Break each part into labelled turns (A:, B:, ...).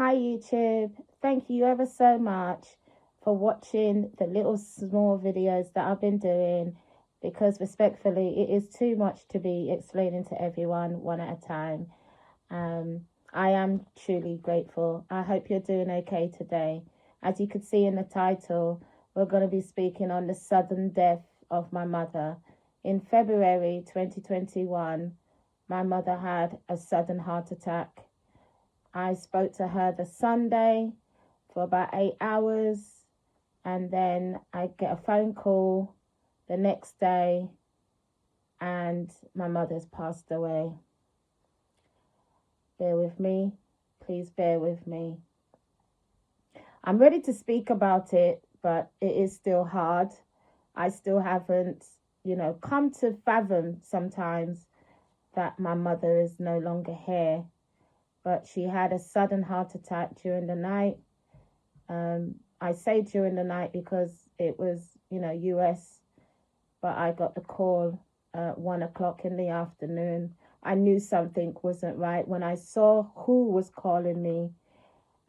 A: Hi YouTube, thank you ever so much for watching the little small videos that I've been doing, because respectfully it is too much to be explaining to everyone one at a time. Um, I am truly grateful. I hope you're doing okay today. As you could see in the title, we're going to be speaking on the sudden death of my mother. In February 2021, my mother had a sudden heart attack. I spoke to her the Sunday for about 8 hours, and then I get a phone call the next day, and my mother's passed away. Bear with me. Please bear with me. I'm ready to speak about it, but it is still hard. I still haven't, come to fathom sometimes that my mother is no longer here. But she had a sudden heart attack during the night. I say during the night because it was, US, but I got the call at 1 o'clock in the afternoon. I knew something wasn't right when I saw who was calling me.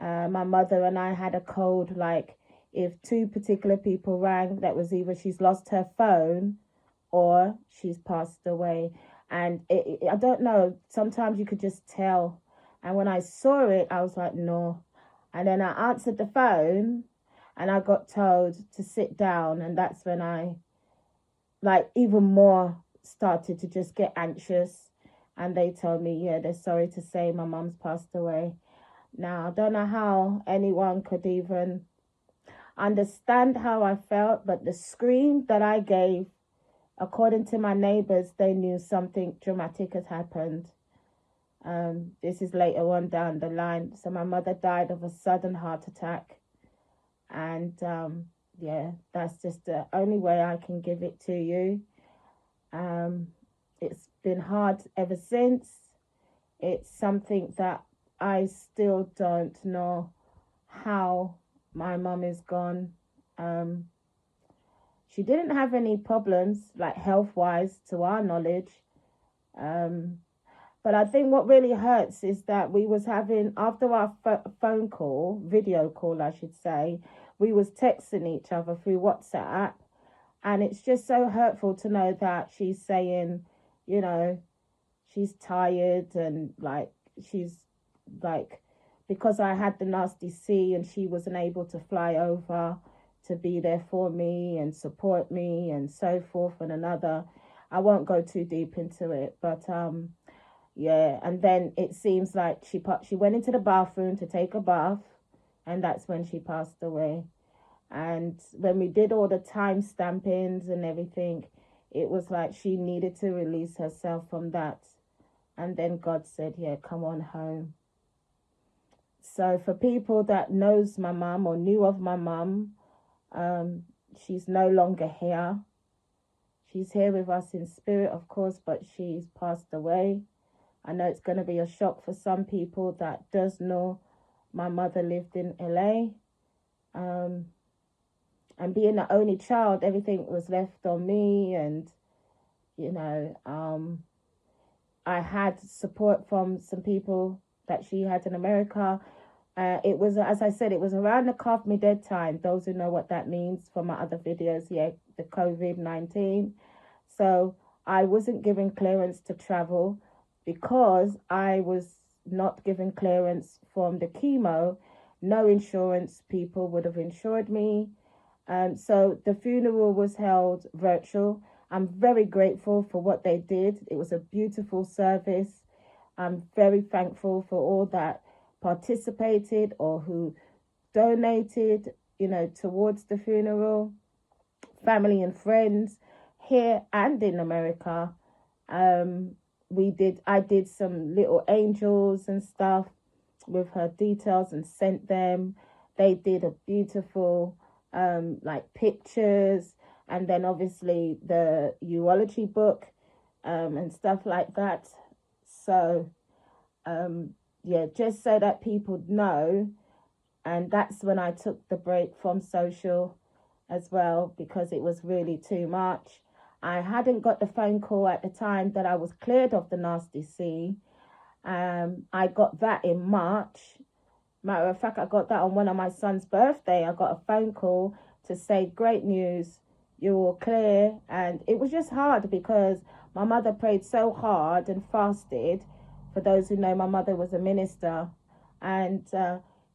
A: My mother and I had a code, like if two particular people rang, that was either she's lost her phone or she's passed away. And I don't know, sometimes you could just tell. And when I saw it, I was like, no. And then I answered the phone and I got told to sit down. And that's when I, like, even more started to just get anxious. And they told me, yeah, they're sorry to say my mum's passed away. Now, I don't know how anyone could even understand how I felt, but the scream that I gave, according to my neighbors, they knew something dramatic had happened. This is later on down the line. So my mother died of a sudden heart attack. And yeah, that's just the only way I can give it to you. It's been hard ever since. It's something that I still don't know how my mum is gone. She didn't have any problems, like health wise, to our knowledge. Um, but I think what really hurts is that we was having, after our phone call, video call, I should say, we was texting each other through WhatsApp. And it's just so hurtful to know that she's saying, you know, she's tired and like, she's like, because I had the nasty C and she wasn't able to fly over to be there for me and support me and so forth and another. I won't go too deep into it, but yeah. And then it seems like she went into the bathroom to take a bath, and that's when she passed away. And when we did all the time stampings and everything, it was like she needed to release herself from that. And then God said, yeah, come on home. So for people that knows my mum or knew of my mum, she's no longer here. She's here with us in spirit, of course, but she's passed away. I know it's going to be a shock for some people that does know my mother lived in LA. And being the only child, everything was left on me. And, you know, I had support from some people that she had in America. It was, as I said, it was around the Carve Me Dead time. Those who know what that means from my other videos, yeah, the COVID-19. So I wasn't given clearance to travel because I was not given clearance from the chemo. No insurance people would have insured me. So the funeral was held virtual. I'm very grateful for what they did. It was a beautiful service. I'm very thankful for all that participated or who donated, towards the funeral, family and friends here and in America. Um, I did some little angels and stuff with her details and sent them. They did a beautiful, like pictures, and then obviously the urology book, and stuff like that. So, yeah, just so that people know. And that's when I took the break from social as well, because it was really too much. I hadn't got the phone call at the time that I was cleared of the nasty C. I got that in March. Matter of fact, I got that on one of my son's birthday. I got a phone call to say, great news, you're all clear. And it was just hard because my mother prayed so hard and fasted. For those who know, my mother was a minister. And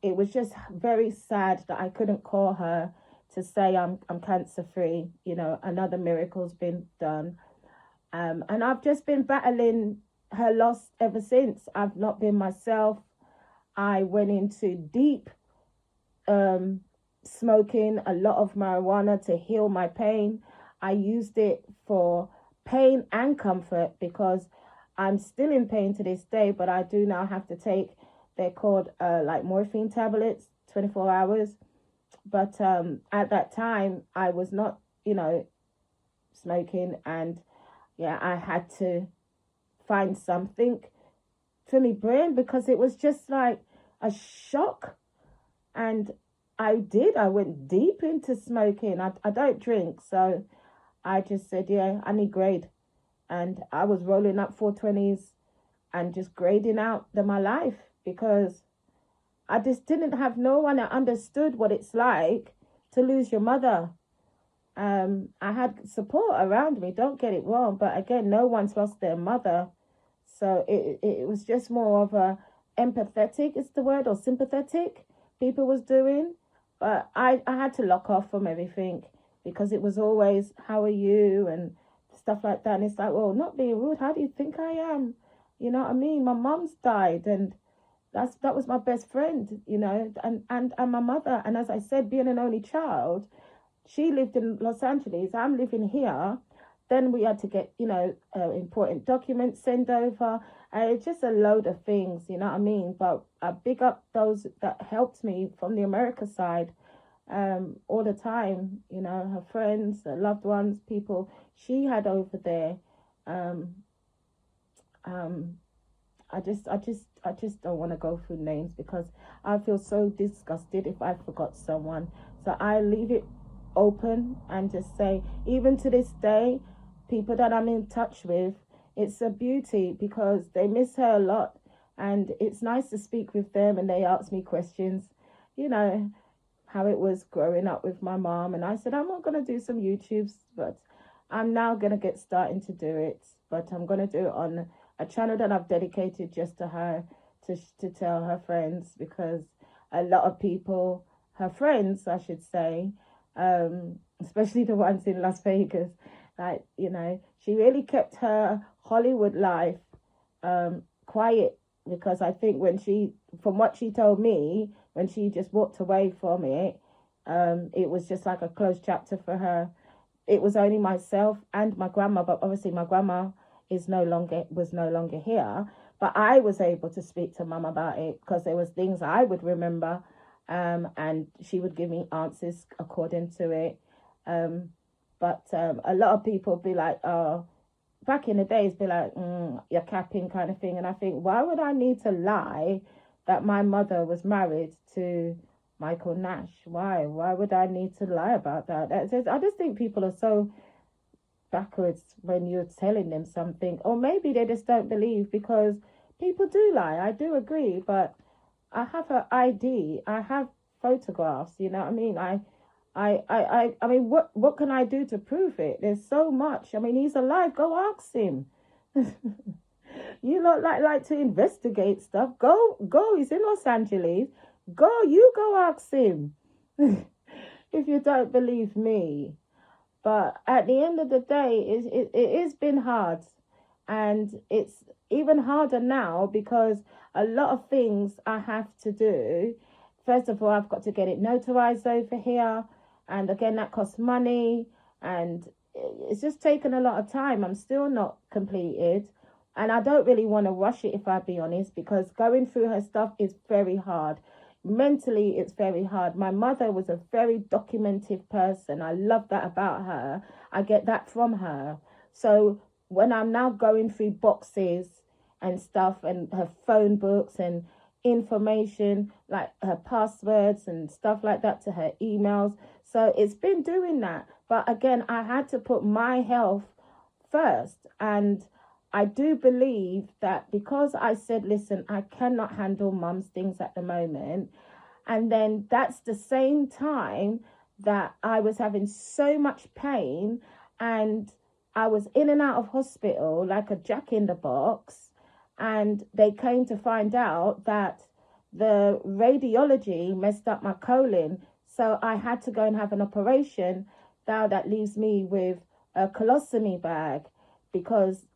A: it was just very sad that I couldn't call her to say I'm cancer free. You know, another miracle's been done. And I've just been battling her loss ever since. I've not been myself. I went into deep smoking a lot of marijuana to heal my pain. I used it for pain and comfort because I'm still in pain to this day, but I do now have to take, they're called like morphine tablets, 24 hours. But at that time, I was not, you know, smoking, and yeah, I had to find something for me brain because it was just like a shock. And I went deep into smoking. I don't drink, so I just said, yeah, I need grade. And I was rolling up 420s and just grading out my life because I just didn't have no one that understood what it's like to lose your mother. I had support around me, don't get it wrong, but again, no one's lost their mother. So it was just more of a empathetic is the word, or sympathetic people was doing. But I had to lock off from everything because it was always, how are you? And stuff like that. And it's like, well, not being rude, how do you think I am? You know what I mean? My mom's died, and that was my best friend, you know, and my mother. And as I said, being an only child, she lived in Los Angeles, I'm living here. Then we had to get, you know, important documents sent over. It's just a load of things, you know what I mean? But I big up those that helped me from the America side all the time, you know, her friends, her loved ones, people she had over there. Um, um, I just don't want to go through names because I feel so disgusted if I forgot someone. So I leave it open and just say, even to this day, people that I'm in touch with, it's a beauty because they miss her a lot, and it's nice to speak with them and they ask me questions, you know, how it was growing up with my mom. And I said, I'm not going to do some YouTubes, but I'm now going to get starting to do it. But I'm going to do it on a channel that I've dedicated just to her, to tell her friends, because a lot of people, her friends, I should say, especially the ones in Las Vegas, like, you know, she really kept her Hollywood life quiet, because I think from what she told me, when she just walked away from it was just like a closed chapter for her. It was only myself and my grandma, but obviously my grandma was no longer here. But I was able to speak to mum about it because there was things I would remember, and she would give me answers according to it. But a lot of people be like, oh, back in the days, be like, you're capping kind of thing. And I think, why would I need to lie that my mother was married to Michael Nash? Why? Why would I need to lie about that? I just think people are so backwards when you're telling them something. Or maybe they just don't believe, because people do lie. I do agree. But I have her ID. I have photographs. You know what I mean? I mean, what can I do to prove it? There's so much. I mean, he's alive. Go ask him. You lot like to investigate stuff. Go. He's in Los Angeles. You go ask him. If you don't believe me. But at the end of the day, it has been hard. And it's even harder now because a lot of things I have to do. First of all, I've got to get it notarized over here. And again, that costs money. And it's just taken a lot of time. I'm still not completed. And I don't really want to rush it, if I be honest, because going through her stuff is very hard. Mentally, it's very hard. My mother was a very documented person. I love that about her. I get that from her. So when I'm now going through boxes and stuff, and her phone books and information, like her passwords and stuff like that to her emails. So it's been doing that. But again, I had to put my health first. And I do believe that because I said, listen, I cannot handle mum's things at the moment. And then that's the same time that I was having so much pain, and I was in and out of hospital like a jack in the box. And they came to find out that the radiology messed up my colon. So I had to go and have an operation. Now that leaves me with a colostomy bag because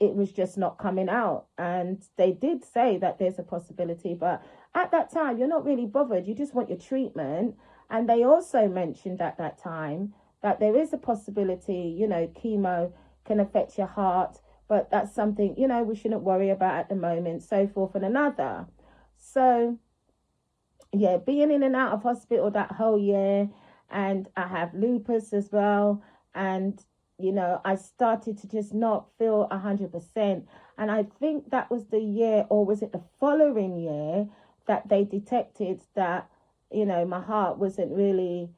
A: it was just not coming out. And they did say that there's a possibility, but at that time, you're not really bothered. You just want your treatment. And they also mentioned at that time that there is a possibility, chemo can affect your heart, but that's something, we shouldn't worry about at the moment, so forth and another. So, yeah, being in and out of hospital that whole year, and I have lupus as well. And I started to just not feel 100%. And I think that was the year, or was it the following year, that they detected that, my heart wasn't really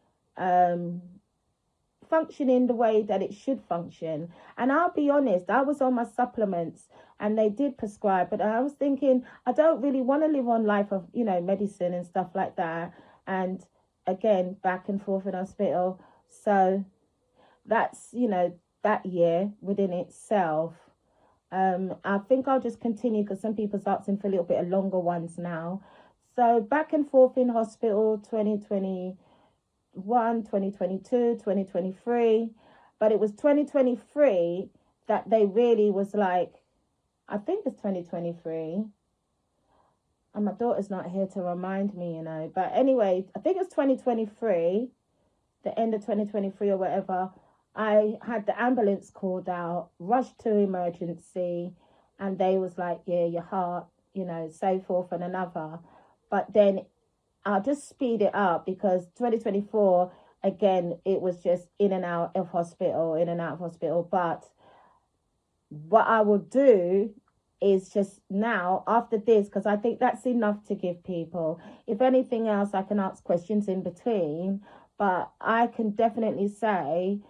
A: functioning the way that it should function. And I'll be honest, I was on my supplements and they did prescribe, but I was thinking, I don't really want to live on life of, medicine and stuff like that. And again, back and forth in hospital. So that's, that year within itself. I think I'll just continue because some people's asking for a little bit of longer ones now. So back and forth in hospital, 2021, 2022, 2023. But it was 2023 that they really was like, I think it's 2023. And my daughter's not here to remind me, But anyway, I think it's 2023, the end of 2023 or whatever. I had the ambulance called out, rushed to emergency, and they was like, yeah, your heart, so forth and another. But then I'll just speed it up because 2024, again, it was just in and out of hospital, in and out of hospital. But what I will do is just now, after this, because I think that's enough to give people. If anything else, I can ask questions in between. But I can definitely say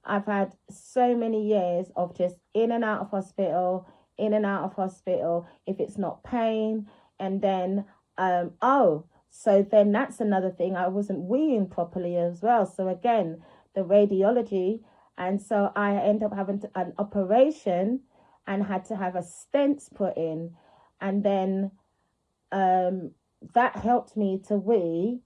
A: I've had so many years of just in and out of hospital, in and out of hospital, if it's not pain. And then, so then that's another thing. I wasn't weeing properly as well. So again, the radiology. And so I ended up having an operation and had to have a stent put in. And then that helped me to wee.